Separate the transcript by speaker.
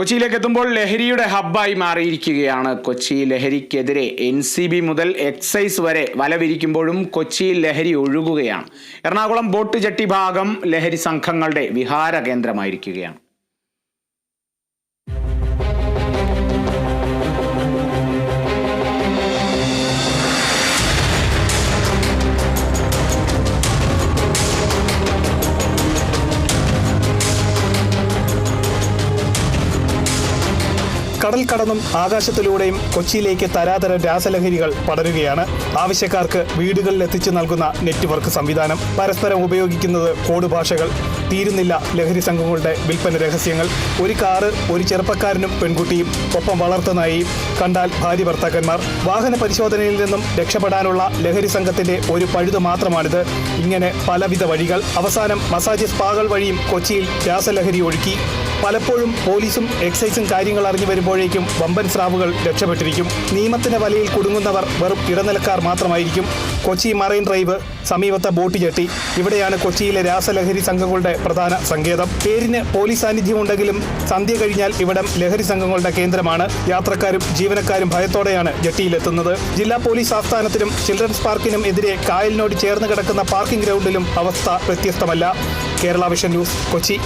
Speaker 1: കൊച്ചിയിലേക്ക് എത്തുമ്പോൾ ലഹരിയുടെ ഹബ്ബായി മാറിയിരിക്കുകയാണ് കൊച്ചി. ലഹരിക്കെതിരെ NCB മുതൽ എക്സൈസ് വരെ വലവിരിക്കുമ്പോഴും കൊച്ചിയിൽ ലഹരി ഒഴുകുകയാണ്. എറണാകുളം ബോട്ട് ജെട്ടി ഭാഗം ലഹരി സംഘങ്ങളുടെ വിഹാര കേന്ദ്രമായിരിക്കുകയാണ്.
Speaker 2: കടൽ കടന്നും ആകാശത്തിലൂടെയും കൊച്ചിയിലേക്ക് തരാതര രാസലഹരികൾ പടരുകയാണ്. ആവശ്യക്കാർക്ക് വീടുകളിൽ എത്തിച്ചു നൽകുന്ന നെറ്റ്വർക്ക് സംവിധാനം, പരസ്പരം ഉപയോഗിക്കുന്നത് കോഡ് ഭാഷകൾ, തീരുന്നില്ല ലഹരി സംഘങ്ങളുടെ വിൽപ്പന രഹസ്യങ്ങൾ. ഒരു കാറ്, ഒരു ചെറുപ്പക്കാരനും പെൺകുട്ടിയും, ഒപ്പം വളർത്തു നായയും, കണ്ടാൽ ഭാര്യ ഭർത്താക്കന്മാർ. വാഹന പരിശോധനയിൽ നിന്നും രക്ഷപ്പെടാനുള്ള ലഹരി സംഘത്തിന്റെ ഒരു പഴുത് മാത്രമാണിത്. ഇങ്ങനെ പലവിധ വഴികൾ. അവസാനം മസാജ് സ്പാകൾ വഴിയും കൊച്ചിയിൽ രാസലഹരി ഒഴുക്കി. പലപ്പോഴും പോലീസും എക്സൈസും കാര്യങ്ങൾ അറിഞ്ഞു വരുമ്പോഴേക്കും വമ്പൻ സ്രാവുകൾ രക്ഷപ്പെട്ടിരിക്കും. നിയമത്തിന്റെ വലയിൽ കുടുങ്ങുന്നവർ വെറും ഇടനിലക്കാർ മാത്രമായിരിക്കും. കൊച്ചി മറൈൻ ഡ്രൈവ്, സമീപത്തെ ബോട്ട് ജെട്ടി, ഇവിടെയാണ് കൊച്ചിയിലെ രാസലഹരി സംഘങ്ങളുടെ പ്രധാന സങ്കേതം. പേരിന് പോലീസ് സാന്നിധ്യമുണ്ടെങ്കിലും സന്ധ്യ കഴിഞ്ഞാൽ ഇവിടം ലഹരി സംഘങ്ങളുടെ കേന്ദ്രമാണ്. യാത്രക്കാരും ജീവനക്കാരും ഭയത്തോടെയാണ് ജെട്ടിയിലെത്തുന്നത്. ജില്ലാ പോലീസ് ആസ്ഥാനത്തിനും ചിൽഡ്രൻസ് പാർക്കിനും എതിരെ കായലിനോട് ചേർന്ന് കിടക്കുന്ന പാർക്കിംഗ് ഗ്രൗണ്ടിലും അവസ്ഥ വ്യത്യസ്തമല്ല. Kerala vision news, Kochi.